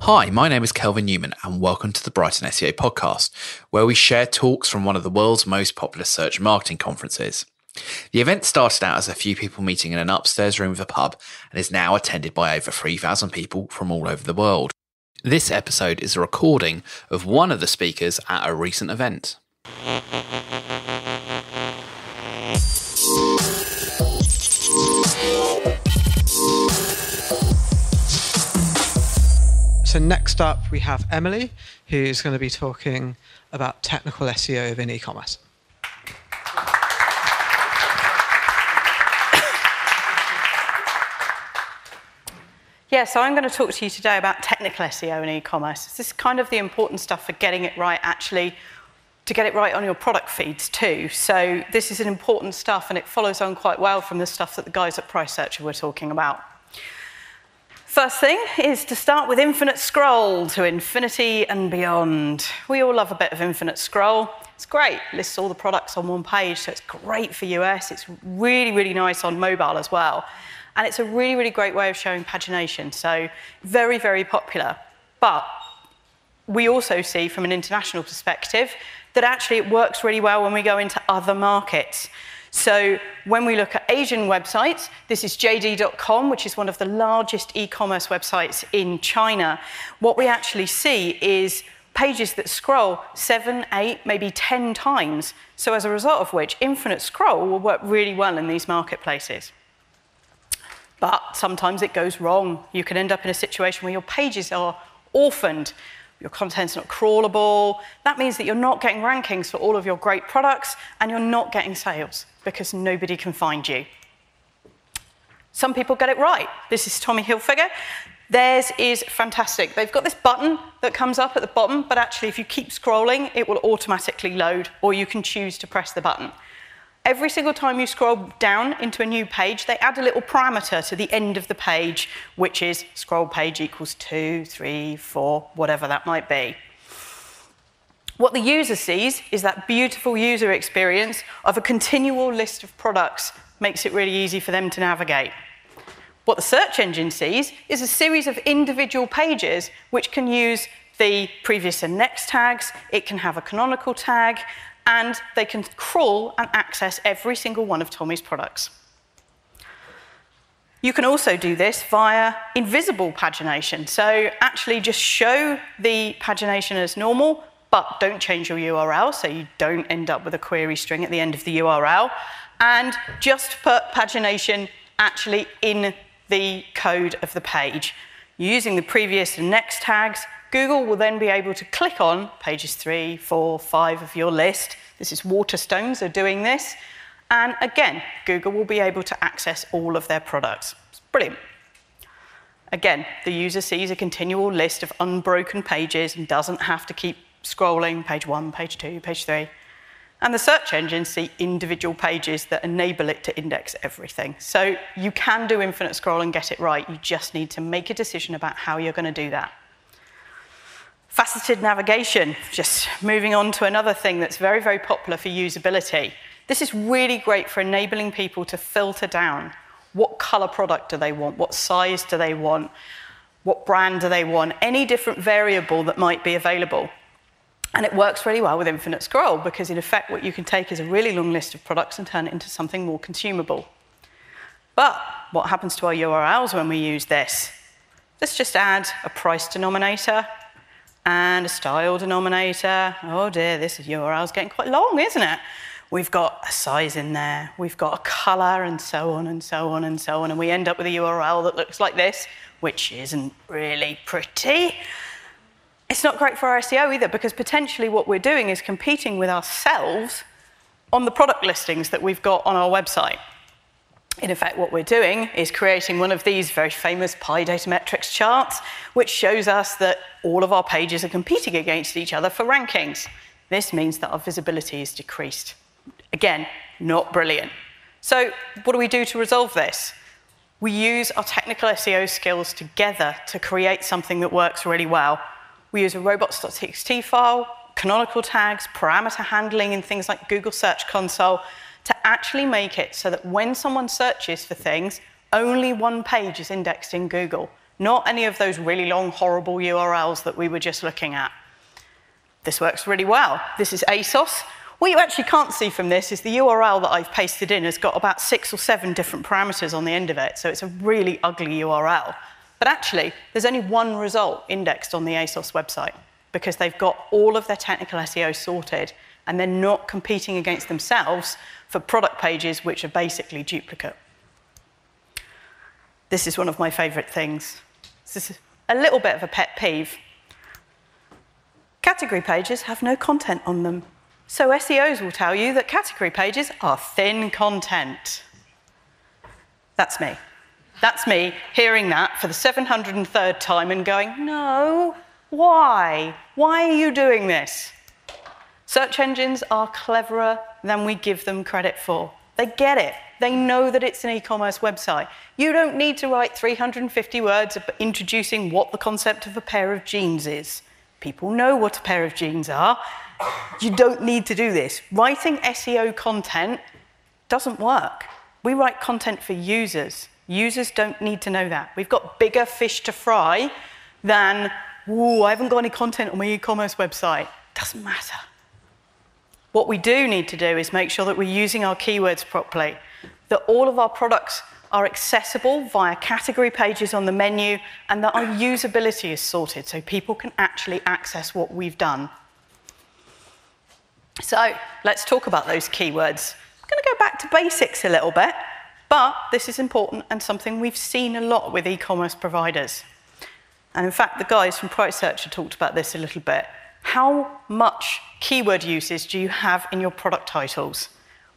Hi, my name is Kelvin Newman and welcome to the Brighton SEO podcast, where we share talks from one of the world's most popular search and marketing conferences. The event started out as a few people meeting in an upstairs room of a pub and is now attended by over 3,000 people from all over the world. This episode is a recording of one of the speakers at a recent event. So next up, we have Emily, who's going to be talking about technical SEO within e-commerce. Yeah, so I'm going to talk to you today about technical SEO and e-commerce. This is kind of the important stuff for getting it right, actually, to get it right on your product feeds too. So this is an important stuff, and it follows on quite well from the stuff that the guys at Price Searcher were talking about. First thing is to start with infinite scroll to infinity and beyond. We all love a bit of infinite scroll. It's great, it lists all the products on one page, so it's great for US. It's really, really nice on mobile as well. And it's a really, really great way of showing pagination, so very, very popular. But we also see from an international perspective that actually it works really well when we go into other markets. So when we look at Asian websites, this is JD.com, which is one of the largest e-commerce websites in China. What we actually see is pages that scroll 7, 8, maybe 10 times. So as a result of which, infinite scroll will work really well in these marketplaces. But sometimes it goes wrong. You can end up in a situation where your pages are orphaned. Your content's not crawlable. That means that you're not getting rankings for all of your great products, and you're not getting sales because nobody can find you. Some people get it right. This is Tommy Hilfiger. Theirs is fantastic. They've got this button that comes up at the bottom, but actually if you keep scrolling, it will automatically load, or you can choose to press the button. Every single time you scroll down into a new page, they add a little parameter to the end of the page, which is scroll page equals 2, 3, 4, whatever that might be. What the user sees is that beautiful user experience of a continual list of products. Makes it really easy for them to navigate. What the search engine sees is a series of individual pages which can use the previous and next tags, it can have a canonical tag, and they can crawl and access every single one of Tommy's products. You can also do this via invisible pagination. So actually just show the pagination as normal, but don't change your URL, so you don't end up with a query string at the end of the URL. And just put pagination actually in the code of the page. Using the previous and next tags, Google will then be able to click on pages 3, 4, 5 of your list. This is Waterstones are doing this. And again, Google will be able to access all of their products. It's brilliant. Again, the user sees a continual list of unbroken pages and doesn't have to keep scrolling page 1, page 2, page 3. And the search engines see individual pages that enable it to index everything. So you can do infinite scroll and get it right. You just need to make a decision about how you're going to do that. Faceted navigation, just moving on to another thing that's very, very popular for usability. This is really great for enabling people to filter down. What color product do they want? What size do they want? What brand do they want? Any different variable that might be available. And it works really well with infinite scroll because, in effect, what you can take is a really long list of products and turn it into something more consumable. But what happens to our URLs when we use this? Let's just add a price denominator and a style denominator. Oh dear, this URL is getting quite long, isn't it? We've got a size in there, we've got a color, and so on and so on and so on, and we end up with a URL that looks like this, which isn't really pretty. It's not great for our SEO either, because potentially what we're doing is competing with ourselves on the product listings that we've got on our website. In effect, what we're doing is creating one of these very famous Pi data metrics charts, which shows us that all of our pages are competing against each other for rankings. This means that our visibility is decreased. Again, not brilliant. So what do we do to resolve this? We use our technical SEO skills together to create something that works really well. We use a robots.txt file, canonical tags, parameter handling in things like Google Search Console to actually make it so that when someone searches for things, only one page is indexed in Google, not any of those really long, horrible URLs that we were just looking at. This works really well. This is ASOS. What you actually can't see from this is the URL that I've pasted in has got about 6 or 7 different parameters on the end of it, so it's a really ugly URL. But actually, there's only one result indexed on the ASOS website because they've got all of their technical SEO sorted and they're not competing against themselves for product pages which are basically duplicate. This is one of my favorite things. This is a little bit of a pet peeve. Category pages have no content on them. So SEOs will tell you that category pages are thin content. That's me. That's me hearing that for the 703rd time and going, no, why? Why are you doing this? Search engines are cleverer than we give them credit for. They get it. They know that it's an e-commerce website. You don't need to write 350 words introducing what the concept of a pair of jeans is. People know what a pair of jeans are. You don't need to do this. Writing SEO content doesn't work. We write content for users. Users don't need to know that. We've got bigger fish to fry than, ooh, I haven't got any content on my e-commerce website. Doesn't matter. What we do need to do is make sure that we're using our keywords properly, that all of our products are accessible via category pages on the menu, and that our usability is sorted so people can actually access what we've done. So let's talk about those keywords. I'm going to go back to basics a little bit, but this is important and something we've seen a lot with e-commerce providers. And in fact, the guys from Price Searcher talked about this a little bit. How much keyword usage do you have in your product titles?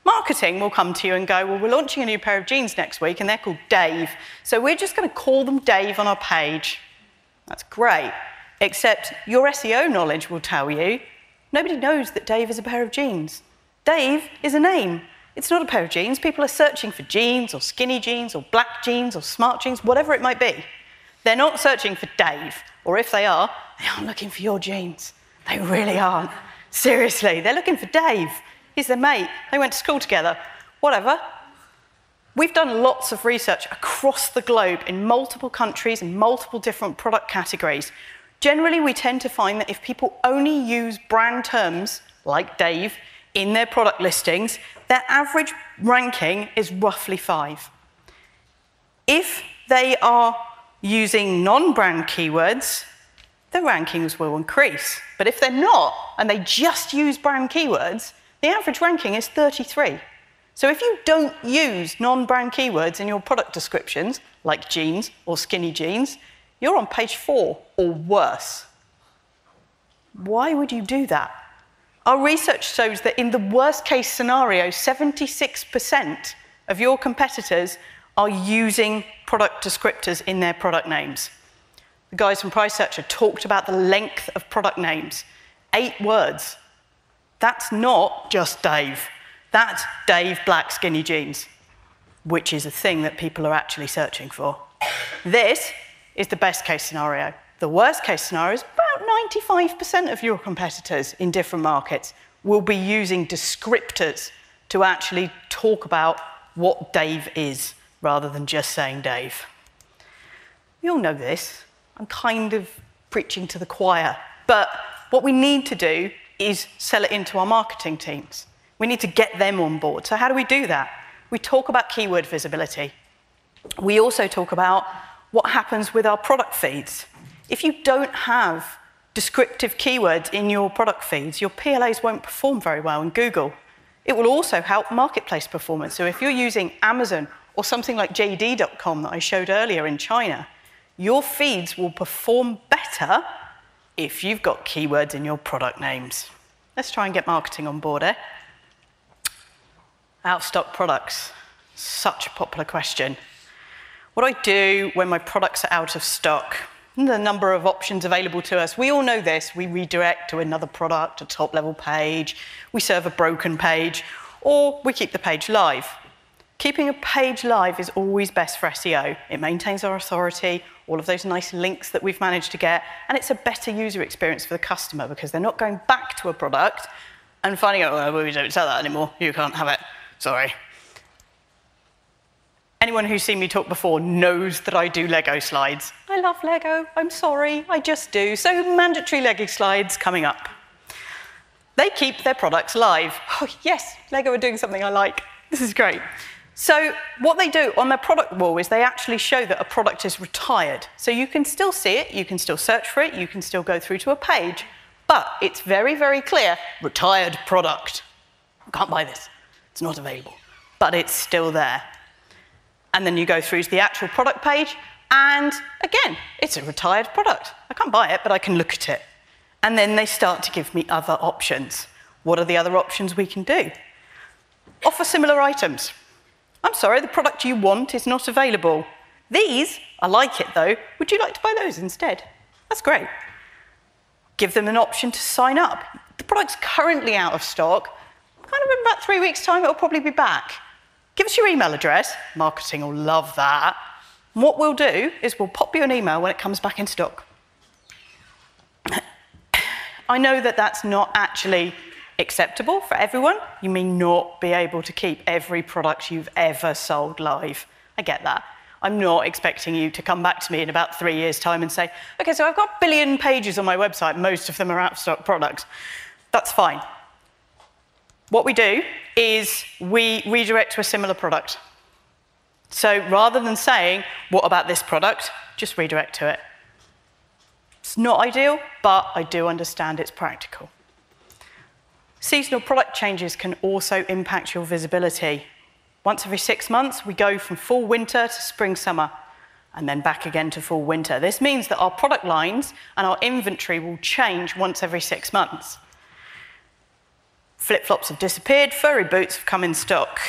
Marketing will come to you and go, well, we're launching a new pair of jeans next week, and they're called Dave. So we're just going to call them Dave on our page. That's great. Except your SEO knowledge will tell you nobody knows that Dave is a pair of jeans. Dave is a name. It's not a pair of jeans. People are searching for jeans or skinny jeans or black jeans or smart jeans, whatever it might be. They're not searching for Dave, or if they aren't looking for your jeans. They really aren't. Seriously, they're looking for Dave. He's their mate. They went to school together. Whatever. We've done lots of research across the globe in multiple countries and multiple different product categories. Generally, we tend to find that if people only use brand terms, like Dave, in their product listings, their average ranking is roughly 5. If they are using non-brand keywords, their rankings will increase. But if they're not, and they just use brand keywords, the average ranking is 33. So if you don't use non-brand keywords in your product descriptions, like jeans or skinny jeans, you're on page 4 or worse. Why would you do that? Our research shows that in the worst case scenario, 76% of your competitors are using product descriptors in their product names. The guys from Price Searcher talked about the length of product names. 8 words. That's not just Dave. That's Dave Black Skinny Jeans, which is a thing that people are actually searching for. This is the best case scenario. The worst case scenario is about 95% of your competitors in different markets will be using descriptors to actually talk about what Dave is, rather than just saying Dave. You all know this. I'm kind of preaching to the choir. But what we need to do is sell it into our marketing teams. We need to get them on board. So how do we do that? We talk about keyword visibility. We also talk about what happens with our product feeds. If you don't have descriptive keywords in your product feeds, your PLAs won't perform very well in Google. It will also help marketplace performance. So if you're using Amazon or something like JD.com that I showed earlier in China, your feeds will perform better if you've got keywords in your product names. Let's try and get marketing on board, eh? Out-of-stock products. Such a popular question. What do I do when my products are out of stock? The number of options available to us. We all know this. We redirect to another product, a top-level page. We serve a broken page, or we keep the page live. Keeping a page live is always best for SEO. It maintains our authority, all of those nice links that we've managed to get, and it's a better user experience for the customer because they're not going back to a product and finding out, oh, we don't sell that anymore, you can't have it, sorry. anyone who's seen me talk before knows that I do Lego slides. I love Lego, I'm sorry, I just do. So mandatory Lego slides coming up. They keep their products live. Oh yes, Lego are doing something I like. This is great. So what they do on their product wall is they actually show that a product is retired. So you can still see it, you can still search for it, you can still go through to a page, but it's very, very clear, retired product. I can't buy this, it's not available, but it's still there. And then you go through to the actual product page, and again, it's a retired product. I can't buy it, but I can look at it. And then they start to give me other options. What are the other options we can do? Offer similar items. I'm sorry, the product you want is not available. These, I like it though. Would you like to buy those instead? That's great. Give them an option to sign up. The product's currently out of stock. Kind of in about 3 weeks' time, it'll probably be back. Give us your email address. Marketing will love that. And what we'll do is we'll pop you an email when it comes back in stock. I know that that's not actually acceptable for everyone. You may not be able to keep every product you've ever sold live. I get that. I'm not expecting you to come back to me in about 3 years' time and say, okay, so I've got 1 billion pages on my website, most of them are out of stock products. That's fine. What we do is we redirect to a similar product. So rather than saying, what about this product, just redirect to it. It's not ideal, but I do understand it's practical. Seasonal product changes can also impact your visibility. Once every 6 months, we go from fall winter to spring summer, and then back again to fall winter. This means that our product lines and our inventory will change once every 6 months. Flip-flops have disappeared, furry boots have come in stock.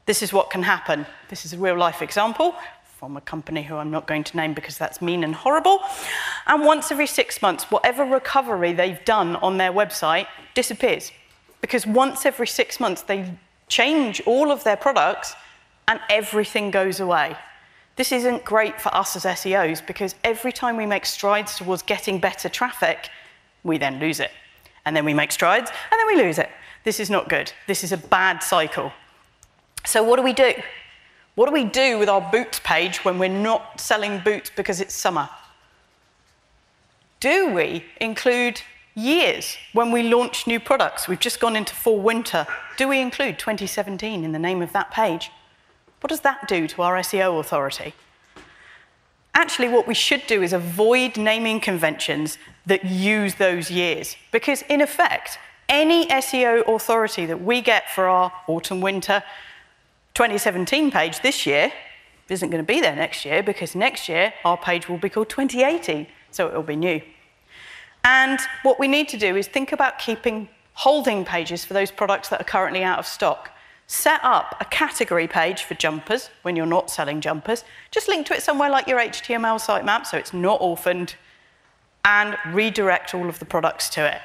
This is what can happen. This is a real-life example from a company who I'm not going to name because that's mean and horrible. And once every 6 months, whatever recovery they've done on their website disappears. Because once every 6 months, they change all of their products and everything goes away. This isn't great for us as SEOs because every time we make strides towards getting better traffic, we then lose it. And then we make strides and then we lose it. This is not good. This is a bad cycle. So what do we do? What do we do with our boots page when we're not selling boots because it's summer? Do we include years when we launch new products? We've just gone into fall winter. Do we include 2017 in the name of that page? What does that do to our SEO authority? Actually, what we should do is avoid naming conventions that use those years. Because in effect, any SEO authority that we get for our autumn-winter 2017 page this year isn't going to be there next year because next year our page will be called 2018, so it will be new. And what we need to do is think about keeping holding pages for those products that are currently out of stock. Set up a category page for jumpers when you're not selling jumpers. Just link to it somewhere like your HTML sitemap so it's not orphaned, and redirect all of the products to it.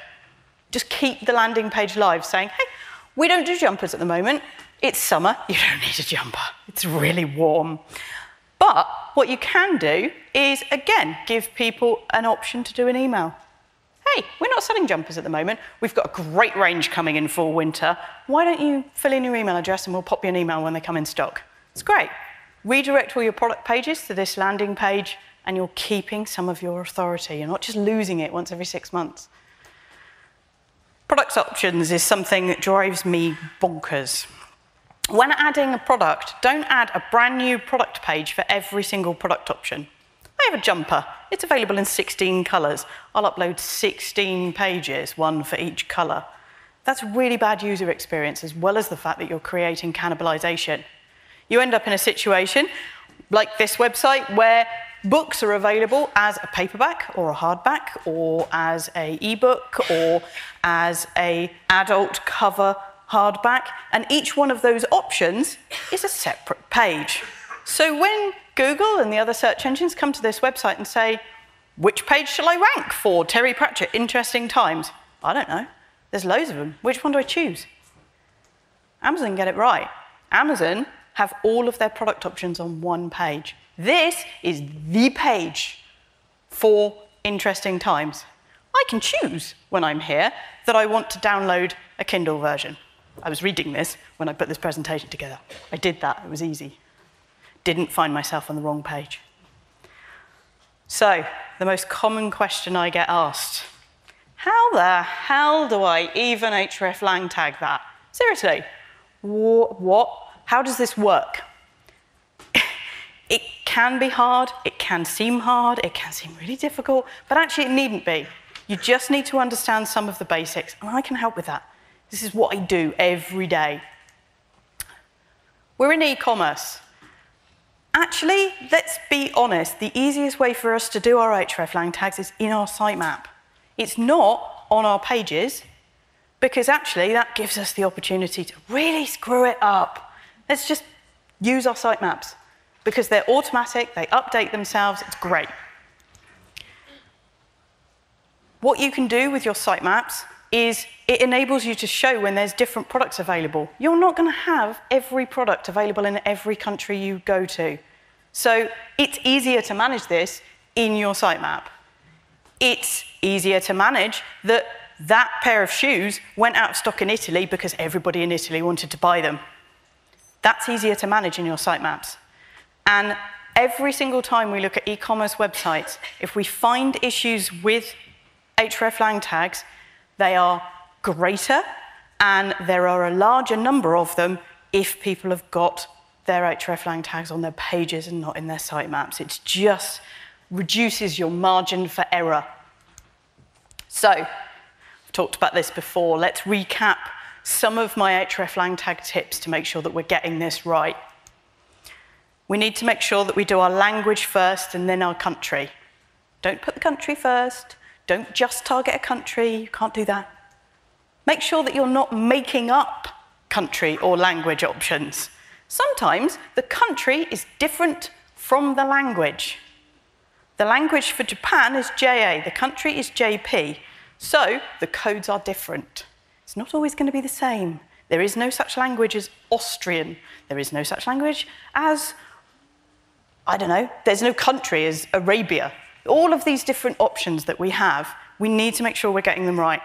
Just keep the landing page live saying, hey, we don't do jumpers at the moment. It's summer, you don't need a jumper. It's really warm. But what you can do is, again, give people an option to do an email. Hey, we're not selling jumpers at the moment. We've got a great range coming in fall winter. Why don't you fill in your email address and we'll pop you an email when they come in stock? It's great. Redirect all your product pages to this landing page and you're keeping some of your authority. You're not just losing it once every 6 months. Product options is something that drives me bonkers. When adding a product, don't add a brand new product page for every single product option. I have a jumper. It's available in 16 colours. I'll upload 16 pages, one for each colour. That's really bad user experience, as well as the fact that you're creating cannibalisation. You end up in a situation like this website where books are available as a paperback or a hardback or as an ebook or as an adult cover hardback, and each one of those options is a separate page. So when Google and the other search engines come to this website and say, which page shall I rank for Terry Pratchett, Interesting Times? I don't know. There's loads of them. Which one do I choose? Amazon get it right. Amazon have all of their product options on one page. This is the page for Interesting Times. I can choose when I'm here that I want to download a Kindle version. I was reading this when I put this presentation together. I did that. It was easy. didn't find myself on the wrong page. So, the most common question I get asked, how the hell do I even hreflang tag that? Seriously, what? How does this work? It can be hard, it can seem hard, it can seem really difficult, but actually it needn't be. You just need to understand some of the basics, and I can help with that. This is what I do every day. We're in e-commerce. Actually, let's be honest, the easiest way for us to do our hreflang tags is in our sitemap. It's not on our pages, because actually that gives us the opportunity to really screw it up. Let's just use our sitemaps, because they're automatic, they update themselves, it's great. What you can do with your sitemaps is it enables you to show when there's different products available. You're not going to have every product available in every country you go to. So it's easier to manage this in your sitemap. It's easier to manage that that pair of shoes went out of stock in Italy because everybody in Italy wanted to buy them. That's easier to manage in your sitemaps. And every single time we look at e-commerce websites, if we find issues with hreflang tags, they are greater, and there are a larger number of them if people have got their hreflang tags on their pages and not in their sitemaps. It just reduces your margin for error. So, I've talked about this before. Let's recap some of my hreflang tag tips to make sure that we're getting this right. We need to make sure that we do our language first and then our country. Don't put the country first. Don't just target a country. You can't do that. Make sure that you're not making up country or language options. Sometimes the country is different from the language. The language for Japan is JA. The country is JP. So the codes are different. It's not always going to be the same. There is no such language as Austrian. There is no such language as, I don't know, there's no country as Arabia. All of these different options that we have, we need to make sure we're getting them right.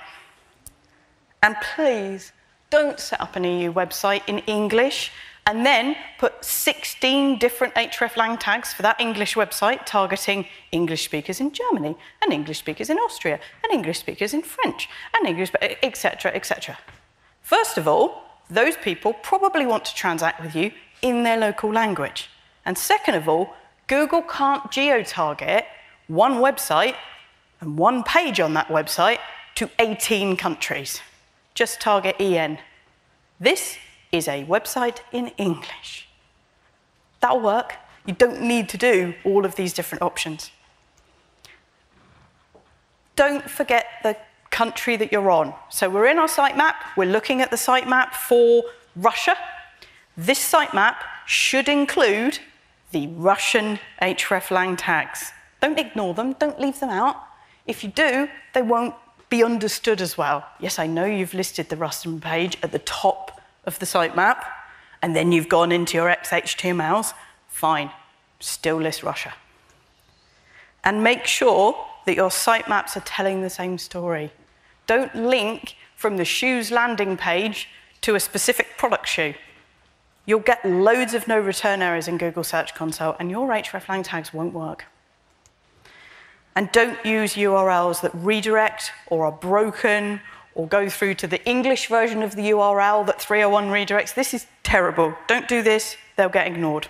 And please, don't set up an EU website in English and then put 16 different hreflang tags for that English website targeting English speakers in Germany, and English speakers in Austria, and English speakers in French, and English, etc., etc. First of all, those people probably want to transact with you in their local language. And second of all, Google can't geo-target one website and one page on that website to 18 countries. Just target EN. This is a website in English. That'll work. You don't need to do all of these different options. Don't forget the country that you're on. So we're in our sitemap. We're looking at the sitemap for Russia. This sitemap should include the Russian hreflang tags. Don't ignore them. Don't leave them out. If you do, they won't be understood as well. Yes, I know you've listed the Russian page at the top of the sitemap, and then you've gone into your XHTMLs. Fine. Still list Russia. And make sure that your sitemaps are telling the same story. Don't link from the shoes landing page to a specific product shoe. You'll get loads of no return errors in Google Search Console, and your hreflang tags won't work. And don't use URLs that redirect or are broken or go through to the English version of the URL that 301 redirects. This is terrible. Don't do this. They'll get ignored.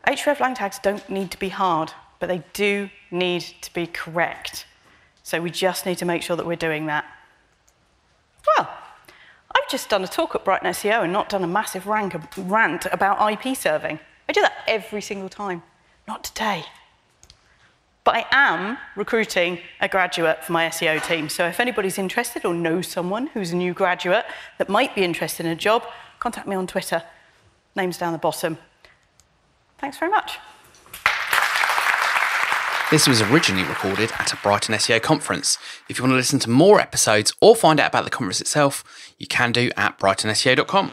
hreflang tags don't need to be hard, but they do need to be correct. So we just need to make sure that we're doing that. Well, I've just done a talk at Brighton SEO and not done a massive rant about IP serving. I do that every single time. Not today. But I am recruiting a graduate for my SEO team. So if anybody's interested or knows someone who's a new graduate that might be interested in a job, contact me on Twitter. Name's down the bottom. Thanks very much. This was originally recorded at a Brighton SEO conference. If you want to listen to more episodes or find out about the conference itself, you can do at brightonseo.com.